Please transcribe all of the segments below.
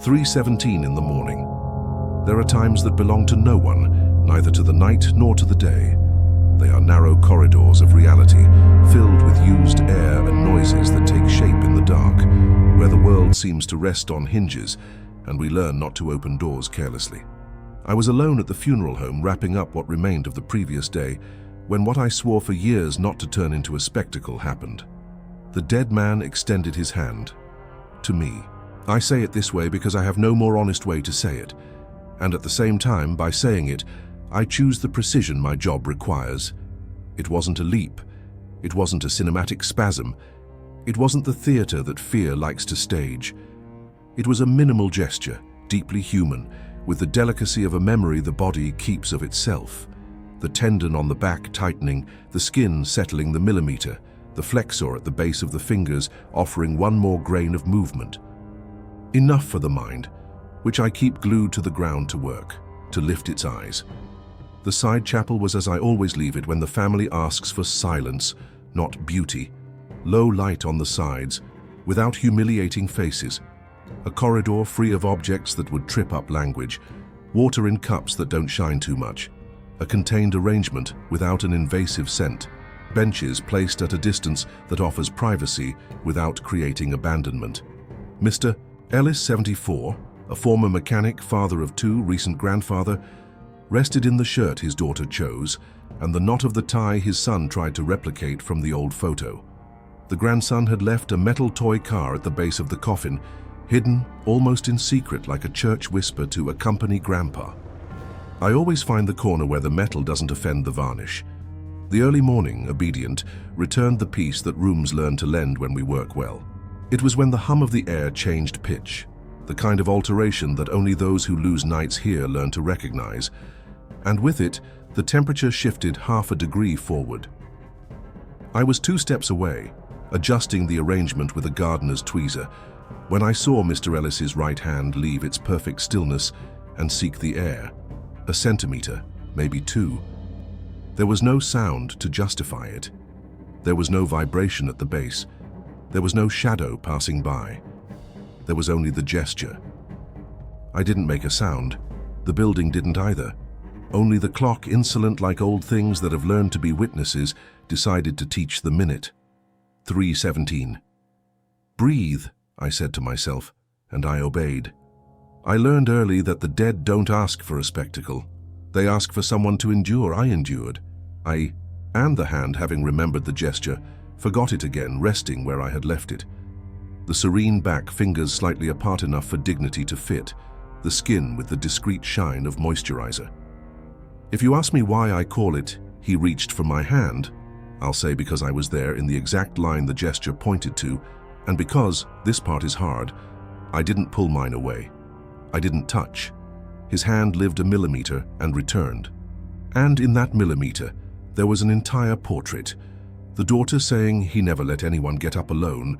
3:17 in the morning. There are times that belong to no one, neither to the night nor to the day. They are narrow corridors of reality, filled with used air and noises that take shape in the dark, where the world seems to rest on hinges, and we learn not to open doors carelessly. I was alone at the funeral home wrapping up what remained of the previous day, when what I swore for years not to turn into a spectacle happened. The dead man extended his hand to me. I say it this way because I have no more honest way to say it, and at the same time, by saying it, I choose the precision my job requires. It wasn't a leap. It wasn't a cinematic spasm. It wasn't the theater that fear likes to stage. It was a minimal gesture, deeply human, with the delicacy of a memory the body keeps of itself. The tendon on the back tightening, the skin settling the millimeter, the flexor at the base of the fingers offering one more grain of movement. Enough for the mind, which I keep glued to the ground to work, to lift its eyes. The side chapel was as I always leave it when the family asks for silence, not beauty. Low light on the sides, without humiliating faces. A corridor free of objects that would trip up language. Water in cups that don't shine too much. A contained arrangement without an invasive scent. Benches placed at a distance that offers privacy without creating abandonment. Mr. Ellis, 74, a former mechanic, father of two, recent grandfather, rested in the shirt his daughter chose, and the knot of the tie his son tried to replicate from the old photo. The grandson had left a metal toy car at the base of the coffin, hidden almost in secret like a church whisper to accompany Grandpa. I always find the corner where the metal doesn't offend the varnish. The early morning, obedient, returned the peace that rooms learn to lend when we work well. It was when the hum of the air changed pitch, the kind of alteration that only those who lose nights here learn to recognize, and with it, the temperature shifted half a degree forward. I was 2 steps away, adjusting the arrangement with a gardener's tweezer, when I saw Mr. Ellis's right hand leave its perfect stillness and seek the air, a centimeter, maybe 2. There was no sound to justify it. There was no vibration at the base. There was no shadow passing by. There was only the gesture. I didn't make a sound. The building didn't either. Only the clock, insolent like old things that have learned to be witnesses, decided to teach the minute. 3:17. Breathe, I said to myself, and I obeyed. I learned early that the dead don't ask for a spectacle. They ask for someone to endure. I endured. And the hand, having remembered the gesture, forgot it again, resting where I had left it. The serene back, fingers slightly apart enough for dignity to fit, the skin with the discreet shine of moisturizer. If you ask me why I call it, he reached for my hand, I'll say because I was there in the exact line the gesture pointed to, and because, this part is hard, I didn't pull mine away. I didn't touch. His hand lived a millimeter and returned. And in that millimeter, there was an entire portrait. The daughter saying he never let anyone get up alone,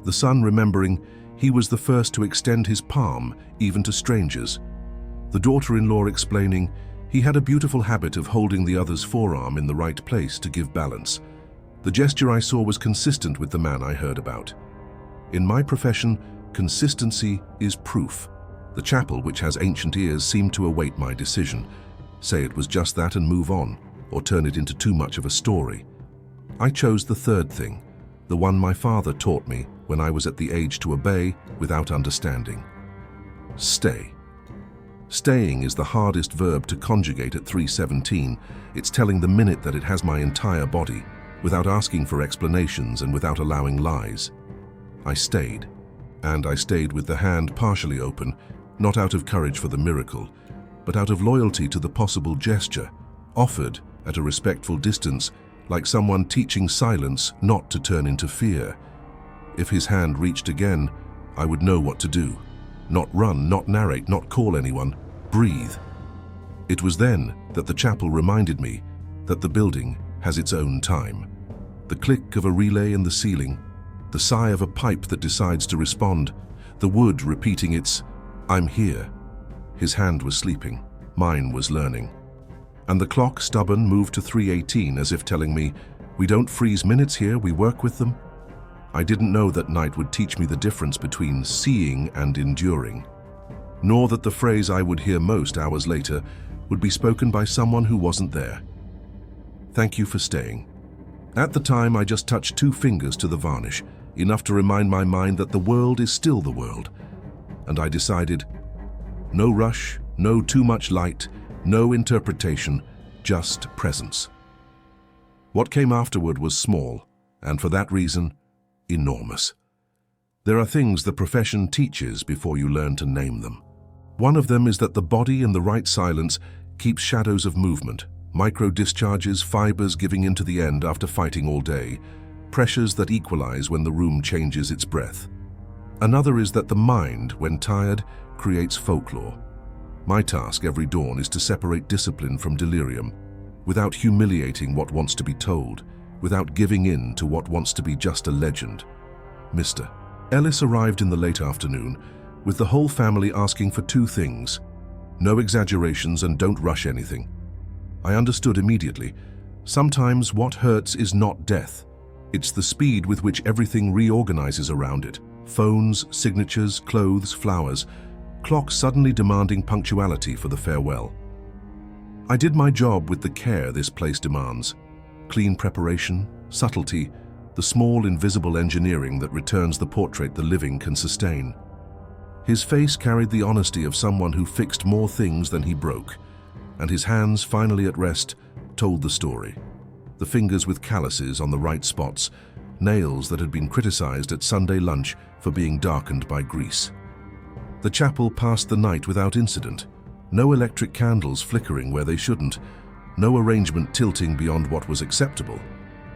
the son remembering he was the first to extend his palm even to strangers, the daughter-in-law explaining he had a beautiful habit of holding the other's forearm in the right place to give balance. The gesture I saw was consistent with the man I heard about. In my profession, consistency is proof. The chapel, which has ancient ears, seemed to await my decision. Say it was just that and move on, or turn it into too much of a story. I chose the third thing, the one my father taught me when I was at the age to obey without understanding. Stay. Staying is the hardest verb to conjugate at 3:17. It's telling the minute that it has my entire body, without asking for explanations and without allowing lies. I stayed, and I stayed with the hand partially open, not out of courage for the miracle, but out of loyalty to the possible gesture, offered at a respectful distance, like someone teaching silence not to turn into fear. If his hand reached again, I would know what to do. Not run, not narrate, not call anyone. Breathe. It was then that the chapel reminded me that the building has its own time. The click of a relay in the ceiling, the sigh of a pipe that decides to respond, the wood repeating its, "I'm here." His hand was sleeping, mine was learning. And the clock, stubborn, moved to 3:18 as if telling me, "We don't freeze minutes here, we work with them." I didn't know that night would teach me the difference between seeing and enduring. nor that the phrase I would hear most hours later would be spoken by someone who wasn't there. Thank you for staying. At the time, I just touched 2 fingers to the varnish, enough to remind my mind that the world is still the world. And I decided, no rush, no too much light, no interpretation, just presence. What came afterward was small, and for that reason, enormous. There are things the profession teaches before you learn to name them. One of them is that the body in the right silence keeps shadows of movement, micro-discharges, fibers giving in to the end after fighting all day, pressures that equalize when the room changes its breath. Another is that the mind, when tired, creates folklore. My task every dawn is to separate discipline from delirium, without humiliating what wants to be told, without giving in to what wants to be just a legend. Mr. Ellis arrived in the late afternoon, with the whole family asking for 2 things. No exaggerations and don't rush anything. I understood immediately. Sometimes what hurts is not death. It's the speed with which everything reorganizes around it. Phones, signatures, clothes, flowers. Clocks suddenly demanding punctuality for the farewell. I did my job with the care this place demands. Clean preparation, subtlety, the small invisible engineering that returns the portrait the living can sustain. His face carried the honesty of someone who fixed more things than he broke, and his hands, finally at rest, told the story. The fingers with calluses on the right spots, nails that had been criticized at Sunday lunch for being darkened by grease. The chapel passed the night without incident. No electric candles flickering where they shouldn't, no arrangement tilting beyond what was acceptable,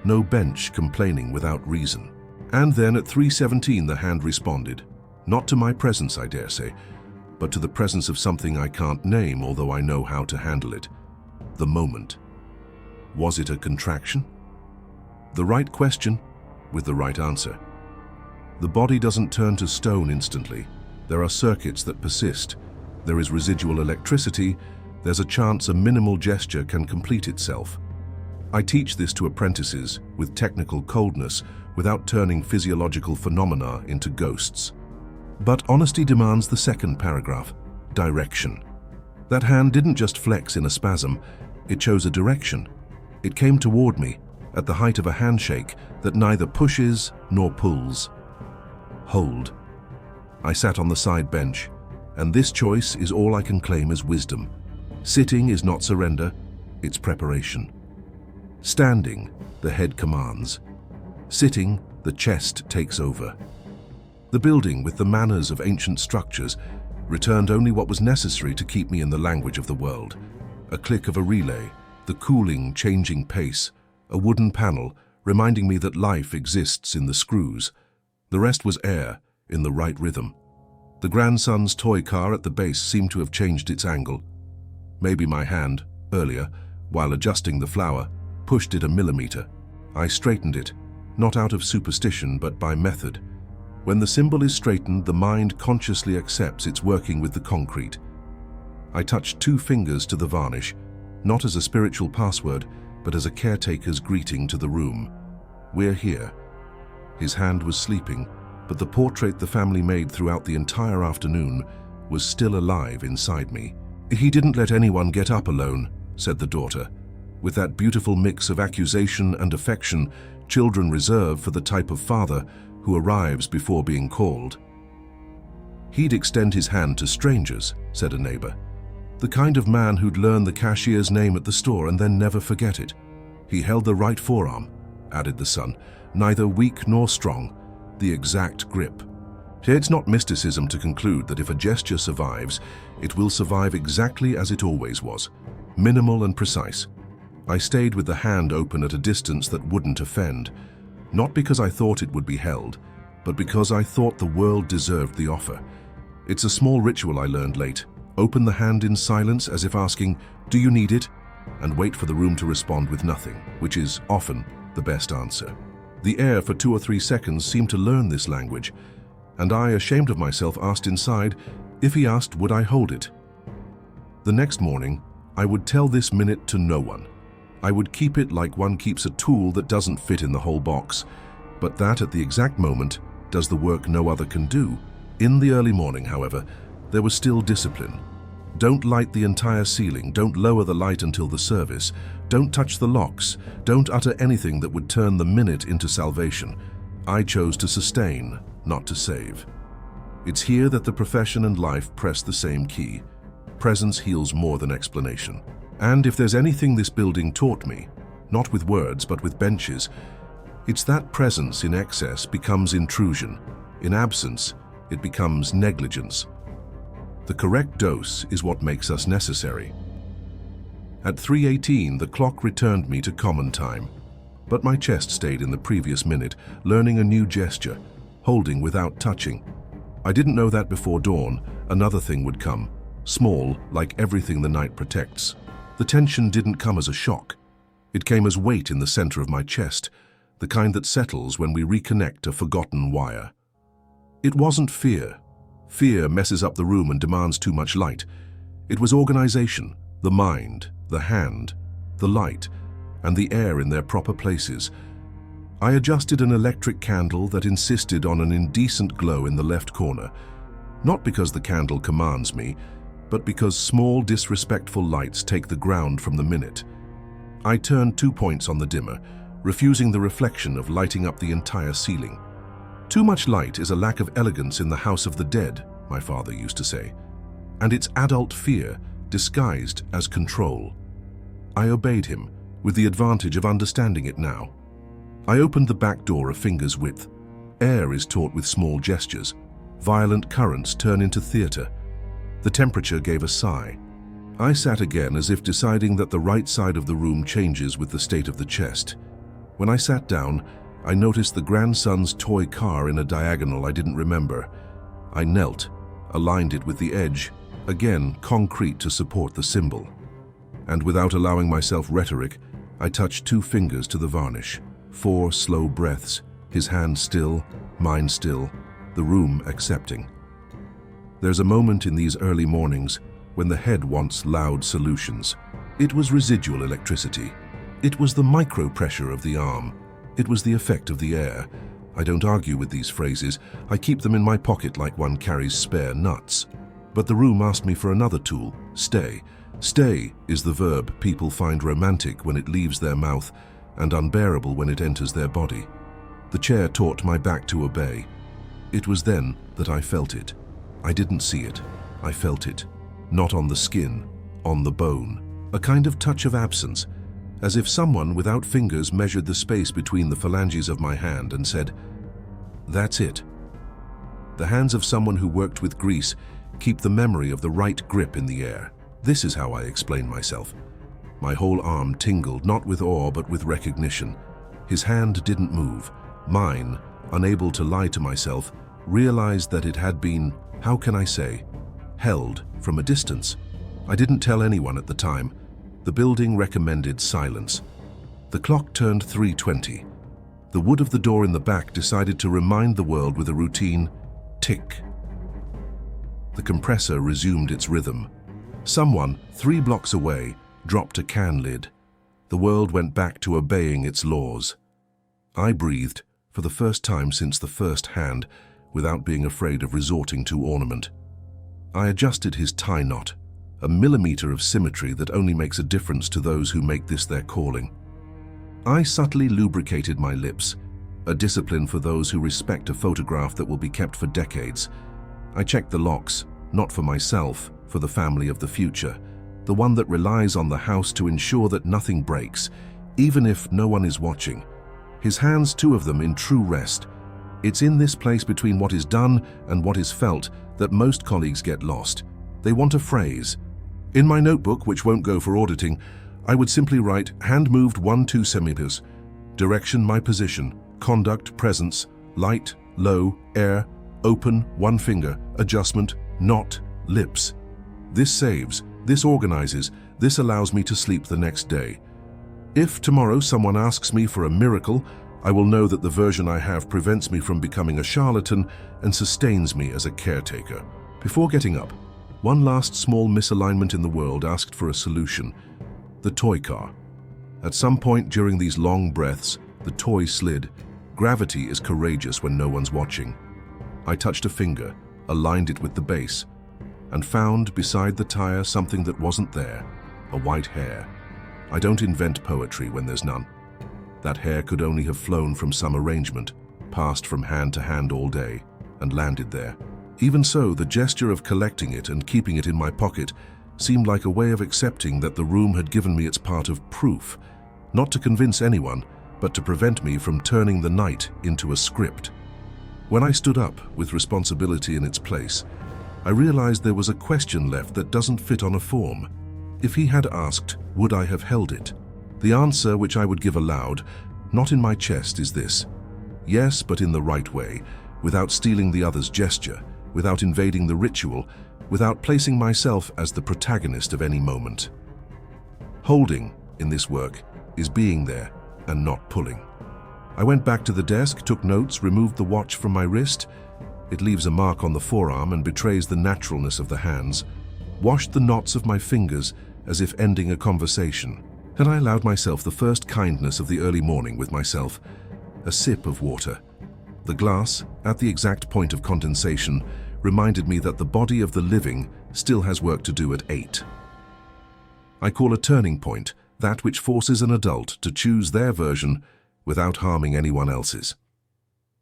no bench complaining without reason. And then at 3:17 the hand responded, not to my presence, I dare say, but to the presence of something I can't name, although I know how to handle it. The moment. Was it a contraction? The right question, with the right answer. The body doesn't turn to stone instantly. There are circuits that persist. There is residual electricity. There's a chance a minimal gesture can complete itself. I teach this to apprentices with technical coldness without turning physiological phenomena into ghosts. But honesty demands the second paragraph, direction. That hand didn't just flex in a spasm, it chose a direction. It came toward me, at the height of a handshake that neither pushes nor pulls. Hold. I sat on the side bench, and this choice is all I can claim as wisdom. Sitting is not surrender, it's preparation. Standing, the head commands. Sitting, the chest takes over. The building, with the manners of ancient structures, returned only what was necessary to keep me in the language of the world. A click of a relay, the cooling, changing pace, a wooden panel reminding me that life exists in the screws. The rest was air, in the right rhythm. The grandson's toy car at the base seemed to have changed its angle. Maybe my hand, earlier, while adjusting the flower, pushed it a millimeter. I straightened it, not out of superstition but by method. When the symbol is straightened, the mind consciously accepts it's working with the concrete. I touched 2 fingers to the varnish, not as a spiritual password, but as a caretaker's greeting to the room. We're here. His hand was sleeping, but the portrait the family made throughout the entire afternoon was still alive inside me. He didn't let anyone get up alone, said the daughter, with that beautiful mix of accusation and affection children reserve for the type of father who arrives before being called. He'd extend his hand to strangers, said a neighbor. The kind of man who'd learn the cashier's name at the store and then never forget it. He held the right forearm, added the son, neither weak nor strong, the exact grip. It's not mysticism to conclude that if a gesture survives, it will survive exactly as it always was, minimal and precise. I stayed with the hand open at a distance that wouldn't offend, not because I thought it would be held, but because I thought the world deserved the offer. It's a small ritual I learned late. Open the hand in silence as if asking, "Do you need it?" and wait for the room to respond with nothing, which is often the best answer. The air for 2 or 3 seconds seemed to learn this language, and I, ashamed of myself, asked inside, if he asked, would I hold it? The next morning, I would tell this minute to no one. I would keep it like one keeps a tool that doesn't fit in the whole box, but that at the exact moment does the work no other can do. In the early morning, however, there was still discipline. Don't light the entire ceiling, don't lower the light until the service, don't touch the locks, don't utter anything that would turn the minute into salvation. I chose to sustain, not to save. It's here that the profession and life press the same key. Presence heals more than explanation. And if there's anything this building taught me, not with words but with benches, it's that presence in excess becomes intrusion. In absence, it becomes negligence. The correct dose is what makes us necessary. At 3:18, the clock returned me to common time, but my chest stayed in the previous minute, learning a new gesture, holding without touching. I didn't know that before dawn, another thing would come, small, like everything the night protects. The tension didn't come as a shock. It came as weight in the center of my chest, the kind that settles when we reconnect a forgotten wire. It wasn't fear. Fear messes up the room and demands too much light. It was organization, the mind, the hand, the light, and the air in their proper places. I adjusted an electric candle that insisted on an indecent glow in the left corner, not because the candle commands me, but because small, disrespectful lights take the ground from the minute. I turned 2 points on the dimmer, refusing the reflection of lighting up the entire ceiling. Too much light is a lack of elegance in the house of the dead, my father used to say, and it's adult fear disguised as control. I obeyed him, with the advantage of understanding it now. I opened the back door a finger's width. Air is taught with small gestures. Violent currents turn into theater. The temperature gave a sigh. I sat again as if deciding that the right side of the room changes with the state of the chest. When I sat down, I noticed the grandson's toy car in a diagonal I didn't remember. I knelt, aligned it with the edge, again concrete to support the symbol. And without allowing myself rhetoric, I touched 2 fingers to the varnish. 4 slow breaths, his hand still, mine still, the room accepting. There's a moment in these early mornings when the head wants loud solutions. It was residual electricity. It was the micro-pressure of the arm. It was the effect of the air. I don't argue with these phrases. I keep them in my pocket like one carries spare nuts. But the room asked me for another tool, stay. Stay is the verb people find romantic when it leaves their mouth and unbearable when it enters their body. The chair taught my back to obey. It was then that I felt it. I didn't see it. I felt it. Not on the skin, on the bone. A kind of touch of absence, as if someone without fingers measured the space between the phalanges of my hand and said, "That's it." The hands of someone who worked with grease keep the memory of the right grip in the air. This is how I explain myself. My whole arm tingled, not with awe but with recognition. His hand didn't move. Mine, unable to lie to myself, realized that it had been, how can I say, held from a distance. I didn't tell anyone at the time. The building recommended silence. The clock turned 3:20. The wood of the door in the back decided to remind the world with a routine tick. The compressor resumed its rhythm. Someone, 3 blocks away, dropped a can lid. The world went back to obeying its laws. I breathed, for the first time since the first hand, without being afraid of resorting to ornament. I adjusted his tie knot, a millimeter of symmetry that only makes a difference to those who make this their calling. I subtly lubricated my lips, a discipline for those who respect a photograph that will be kept for decades. I checked the locks, not for myself, for the family of the future, the one that relies on the house to ensure that nothing breaks, even if no one is watching. His hands, 2 of them, in true rest. It's in this place between what is done and what is felt that most colleagues get lost. They want a phrase. In my notebook, which won't go for auditing, I would simply write, hand moved 1-2 centimeters. Direction, my position. Conduct, presence. Light, low, air. Open, 1 finger. Adjustment, not, lips. This saves, this organizes, this allows me to sleep the next day. If tomorrow someone asks me for a miracle, I will know that the version I have prevents me from becoming a charlatan and sustains me as a caretaker. Before getting up, one last small misalignment in the world asked for a solution. The toy car. At some point during these long breaths, the toy slid. Gravity is courageous when no one's watching. I touched a finger, aligned it with the base. and found beside the tire something that wasn't there, a white hair. I don't invent poetry when there's none. That hair could only have flown from some arrangement, passed from hand to hand all day, and landed there. Even so, the gesture of collecting it and keeping it in my pocket seemed like a way of accepting that the room had given me its part of proof, not to convince anyone, but to prevent me from turning the night into a script. When I stood up, with responsibility in its place, I realized there was a question left that doesn't fit on a form. If he had asked, would I have held it? The answer, which I would give aloud, not in my chest, is this: yes, but in the right way, without stealing the other's gesture, without invading the ritual, without placing myself as the protagonist of any moment. Holding, in this work, is being there and not pulling. I went back to the desk, took notes, removed the watch from my wrist. It leaves a mark on the forearm and betrays the naturalness of the hands. Washed the knots of my fingers as if ending a conversation. And I allowed myself the first kindness of the early morning with myself, a sip of water. The glass, at the exact point of condensation, reminded me that the body of the living still has work to do at 8. I call a turning point that which forces an adult to choose their version without harming anyone else's.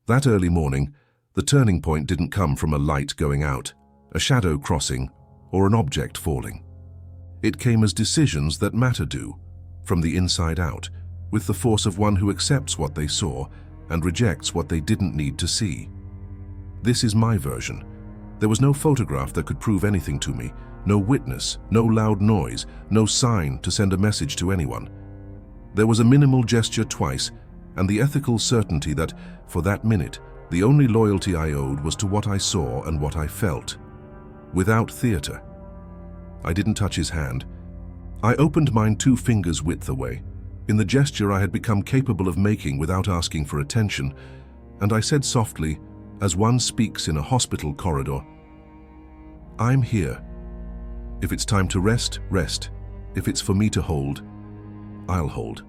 That early morning, the turning point didn't come from a light going out, a shadow crossing, or an object falling. It came as decisions that matter do, from the inside out, with the force of one who accepts what they saw and rejects what they didn't need to see. This is my version. There was no photograph that could prove anything to me, no witness, no loud noise, no sign to send a message to anyone. There was a minimal gesture twice, and the ethical certainty that, for that minute, the only loyalty I owed was to what I saw and what I felt. Without theater. I didn't touch his hand. I opened mine 2 fingers width away, in the gesture I had become capable of making without asking for attention, and I said softly, as one speaks in a hospital corridor, "I'm here. If it's time to rest, rest. If it's for me to hold, I'll hold."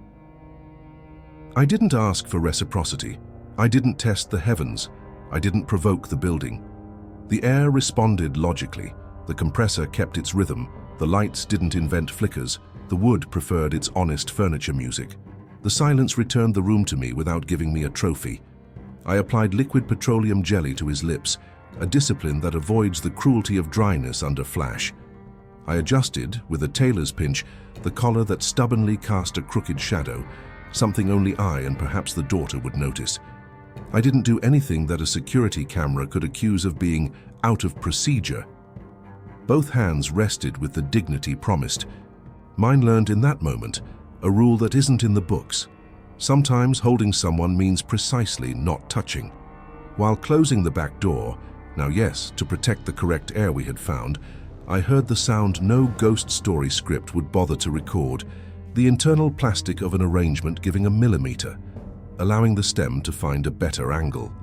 I didn't ask for reciprocity. I didn't test the heavens. I didn't provoke the building. The air responded logically. The compressor kept its rhythm. The lights didn't invent flickers. The wood preferred its honest furniture music. The silence returned the room to me without giving me a trophy. I applied liquid petroleum jelly to his lips, a discipline that avoids the cruelty of dryness under flash. I adjusted, with a tailor's pinch, the collar that stubbornly cast a crooked shadow, something only I and perhaps the daughter would notice. I didn't do anything that a security camera could accuse of being out of procedure. Both hands rested with the dignity promised. Mine learned in that moment a rule that isn't in the books. Sometimes holding someone means precisely not touching. While closing the back door, now yes, to protect the correct air we had found, I heard the sound no ghost story script would bother to record, the internal plastic of an arrangement giving a millimeter, allowing the stem to find a better angle.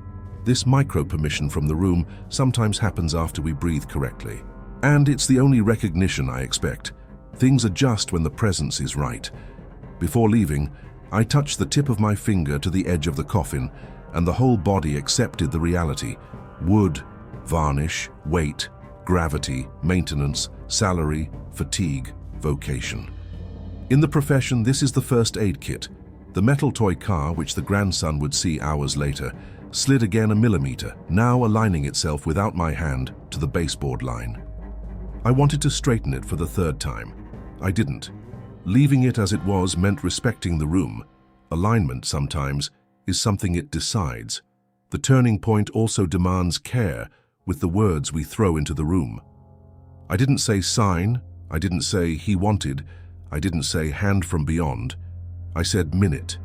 This micro-permission from the room sometimes happens after we breathe correctly. And it's the only recognition I expect. Things adjust when the presence is right. Before leaving, I touched the tip of my finger to the edge of the coffin, and the whole body accepted the reality. Wood, varnish, weight, gravity, maintenance, salary, fatigue, vocation. In the profession, this is the first aid kit. The metal toy car, which the grandson would see hours later, slid again a millimeter, now aligning itself without my hand to the baseboard line. I wanted to straighten it for the 3rd time. I didn't. Leaving it as it was meant respecting the room. Alignment, sometimes, is something it decides. The turning point also demands care with the words we throw into the room. I didn't say sign, I didn't say he wanted, I didn't say hand from beyond. I said minute.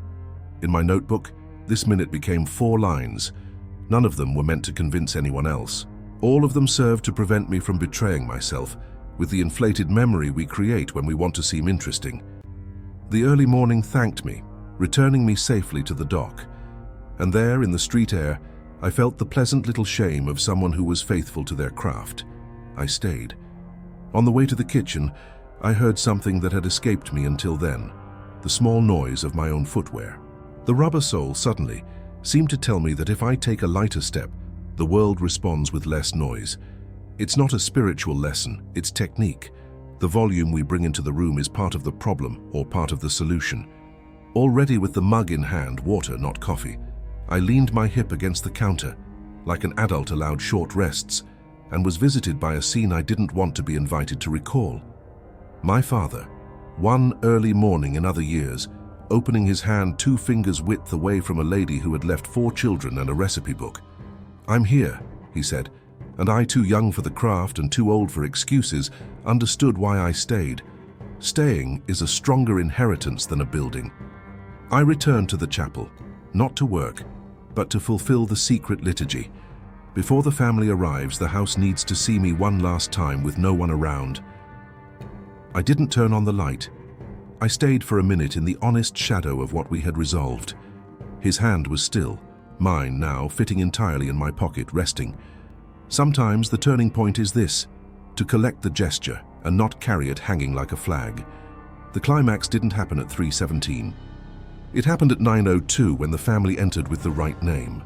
In my notebook, this minute became 4 lines. None of them were meant to convince anyone else. All of them served to prevent me from betraying myself with the inflated memory we create when we want to seem interesting. The early morning thanked me, returning me safely to the dock. And there, in the street air, I felt the pleasant little shame of someone who was faithful to their craft. I stayed. On the way to the kitchen, I heard something that had escaped me until then, the small noise of my own footwear. The rubber sole suddenly seemed to tell me that if I take a lighter step, the world responds with less noise. It's not a spiritual lesson, it's technique. The volume we bring into the room is part of the problem or part of the solution. Already with the mug in hand, water, not coffee, I leaned my hip against the counter, like an adult allowed short rests, and was visited by a scene I didn't want to be invited to recall. My father, one early morning in other years, opening his hand 2 fingers width away from a lady who had left 4 children and a recipe book. "I'm here," he said, and I, too young for the craft and too old for excuses, understood why I stayed. Staying is a stronger inheritance than a building. I returned to the chapel, not to work, but to fulfill the secret liturgy. Before the family arrives, the house needs to see me one last time with no one around. I didn't turn on the light. I stayed for a minute in the honest shadow of what we had resolved. His hand was still, mine now fitting entirely in my pocket, resting. Sometimes the turning point is this, to collect the gesture and not carry it hanging like a flag. The climax didn't happen at 3:17. It happened at 9:02 when the family entered with the right name.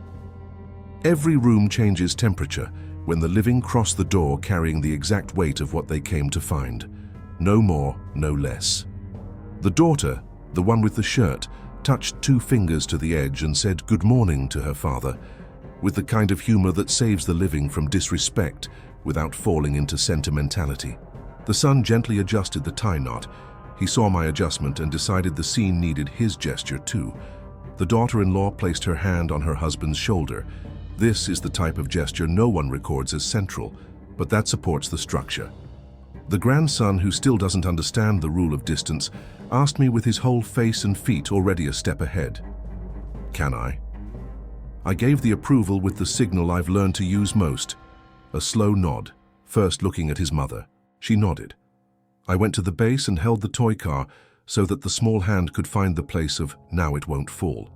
Every room changes temperature when the living cross the door carrying the exact weight of what they came to find. No more, no less. The daughter, the one with the shirt, touched 2 fingers to the edge and said good morning to her father, with the kind of humor that saves the living from disrespect without falling into sentimentality. The son gently adjusted the tie knot. He saw my adjustment and decided the scene needed his gesture too. The daughter-in-law placed her hand on her husband's shoulder. This is the type of gesture no one records as central, but that supports the structure. The grandson, who still doesn't understand the rule of distance, asked me with his whole face and feet already a step ahead. "Can I?" I gave the approval with the signal I've learned to use most. A slow nod, first looking at his mother. She nodded. I went to the base and held the toy car so that the small hand could find the place of "now it won't fall."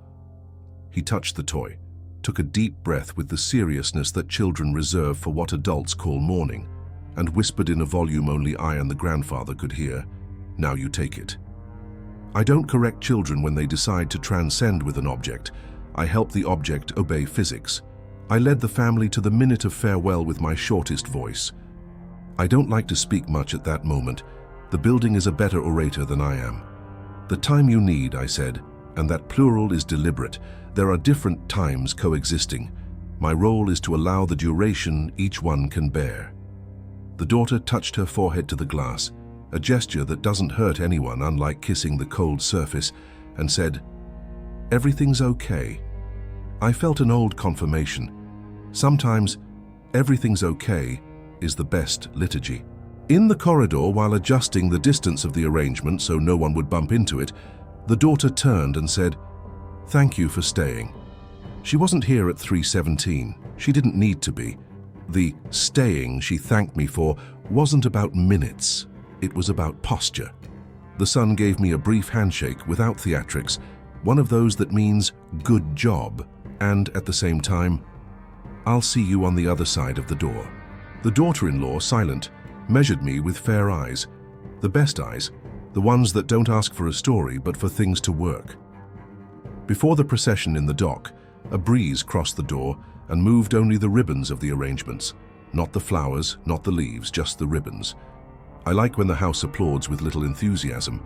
He touched the toy, took a deep breath with the seriousness that children reserve for what adults call mourning, and whispered in a volume only I and the grandfather could hear, "Now you take it." I don't correct children when they decide to transcend with an object. I help the object obey physics. I led the family to the minute of farewell with my shortest voice. I don't like to speak much at that moment. The building is a better orator than I am. "The time you need," I said, and that plural is deliberate. There are different times coexisting. My role is to allow the duration each one can bear. The daughter touched her forehead to the glass, a gesture that doesn't hurt anyone, unlike kissing the cold surface, and said, "Everything's okay." I felt an old confirmation. Sometimes, everything's okay is the best liturgy. In the corridor, while adjusting the distance of the arrangement so no one would bump into it, the daughter turned and said, "Thank you for staying." She wasn't here at 3:17. She didn't need to be. The staying she thanked me for wasn't about minutes. It was about posture. The son gave me a brief handshake without theatrics, one of those that means "good job," and at the same time, "I'll see you on the other side of the door." The daughter-in-law, silent, measured me with fair eyes, the best eyes, the ones that don't ask for a story but for things to work. Before the procession in the dock, a breeze crossed the door and moved only the ribbons of the arrangements, not the flowers, not the leaves, just the ribbons. I like when the house applauds with little enthusiasm.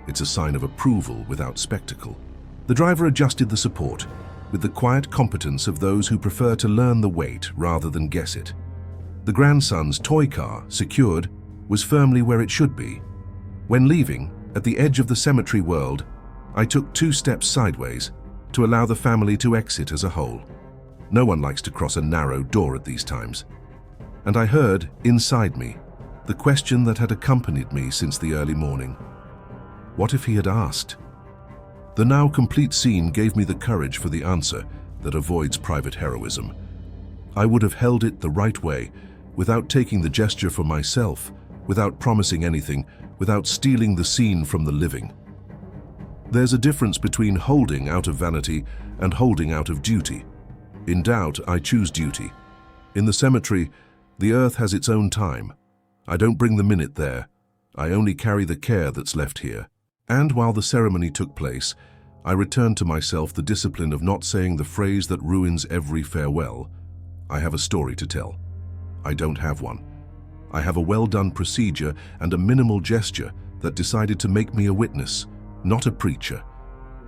It's a sign of approval without spectacle. The driver adjusted the support, with the quiet competence of those who prefer to learn the weight rather than guess it. The grandson's toy car, secured, was firmly where it should be. When leaving, at the edge of the cemetery world, I took 2 steps sideways to allow the family to exit as a whole. No one likes to cross a narrow door at these times. And I heard, inside me, the question that had accompanied me since the early morning. What if he had asked? The now complete scene gave me the courage for the answer that avoids private heroism. I would have held it the right way, without taking the gesture for myself, without promising anything, without stealing the scene from the living. There's a difference between holding out of vanity and holding out of duty. In doubt, I choose duty. In the cemetery, the earth has its own time. I don't bring the minute there. I only carry the care that's left here. And while the ceremony took place, I returned to myself the discipline of not saying the phrase that ruins every farewell. I have a story to tell. I don't have one. I have a well-done procedure and a minimal gesture that decided to make me a witness, not a preacher.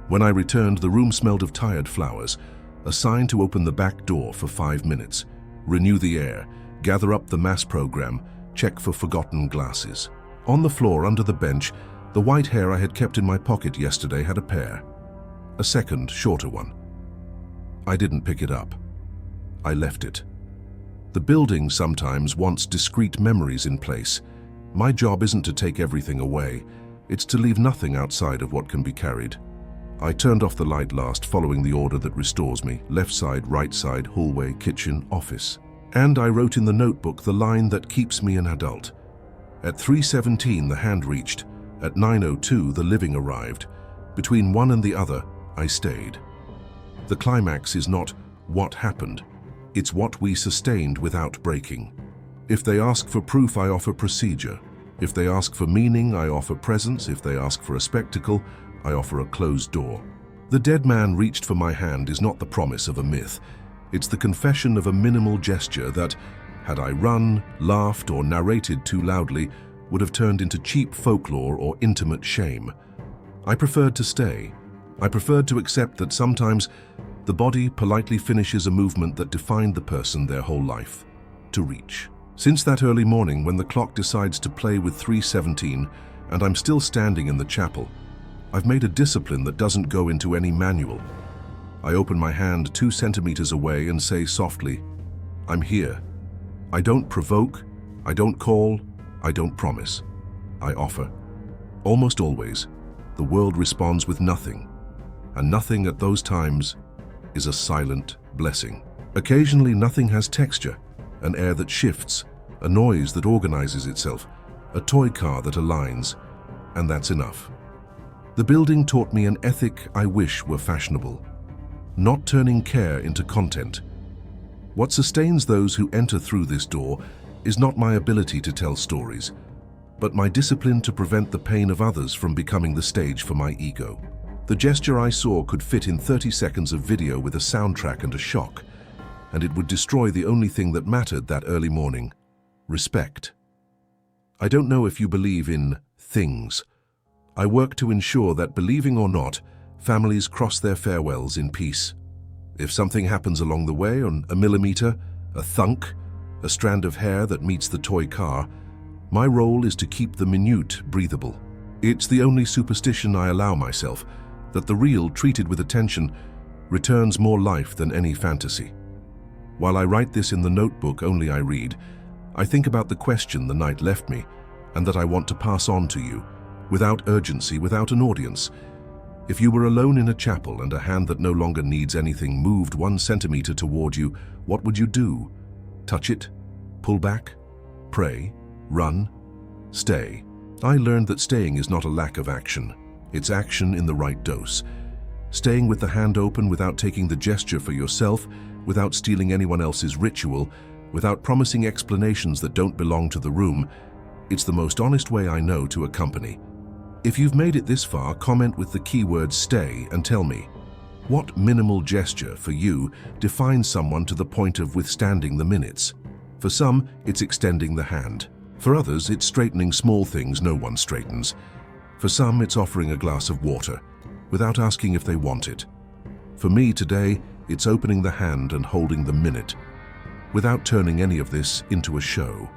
When I returned, the room smelled of tired flowers, a sign to open the back door for 5 minutes, renew the air, gather up the mass program, check for forgotten glasses. On the floor under the bench, the white hair I had kept in my pocket yesterday had a pair. A second, shorter one. I didn't pick it up. I left it. The building sometimes wants discrete memories in place. My job isn't to take everything away. It's to leave nothing outside of what can be carried. I turned off the light last, following the order that restores me. Left side, right side, hallway, kitchen, office. And I wrote in the notebook the line that keeps me an adult. At 3:17 the hand reached. At 9:02 the living arrived. Between one and the other, I stayed. The climax is not what happened. It's what we sustained without breaking. If they ask for proof, I offer procedure. If they ask for meaning, I offer presence. If they ask for a spectacle, I offer a closed door. The dead man reached for my hand is not the promise of a myth. It's the confession of a minimal gesture that, had I run, laughed, or narrated too loudly, would have turned into cheap folklore or intimate shame. I preferred to stay. I preferred to accept that sometimes the body politely finishes a movement that defined the person their whole life, to reach. Since that early morning when the clock decides to play with 3:17 and I'm still standing in the chapel, I've made a discipline that doesn't go into any manual. I open my hand 2 centimeters away and say softly, I'm here. I don't provoke, I don't call, I don't promise. I offer. Almost always, the world responds with nothing, and nothing at those times is a silent blessing. Occasionally nothing has texture, an air that shifts, a noise that organizes itself, a toy car that aligns, and that's enough. The building taught me an ethic I wish were fashionable, not turning care into content. What sustains those who enter through this door is not my ability to tell stories, but my discipline to prevent the pain of others from becoming the stage for my ego. The gesture I saw could fit in 30 seconds of video with a soundtrack and a shock, and it would destroy the only thing that mattered that early morning: respect. I don't know if you believe in things. I work to ensure that, believing or not, families cross their farewells in peace. If something happens along the way, on a millimeter, a thunk, a strand of hair that meets the toy car, my role is to keep the minute breathable. It's the only superstition I allow myself, that the real, treated with attention, returns more life than any fantasy. While I write this in the notebook only I read, I think about the question the night left me, and that I want to pass on to you, without urgency, without an audience. If you were alone in a chapel and a hand that no longer needs anything moved 1 centimeter toward you, what would you do? Touch it? Pull back? Pray? Run? Stay? I learned that staying is not a lack of action. It's action in the right dose. Staying with the hand open without taking the gesture for yourself, without stealing anyone else's ritual, without promising explanations that don't belong to the room, it's the most honest way I know to accompany. If you've made it this far, comment with the keyword stay and tell me, what minimal gesture for you defines someone to the point of withstanding the minutes? For some, it's extending the hand. For others, it's straightening small things no one straightens. For some, it's offering a glass of water, without asking if they want it. For me today, it's opening the hand and holding the minute, without turning any of this into a show.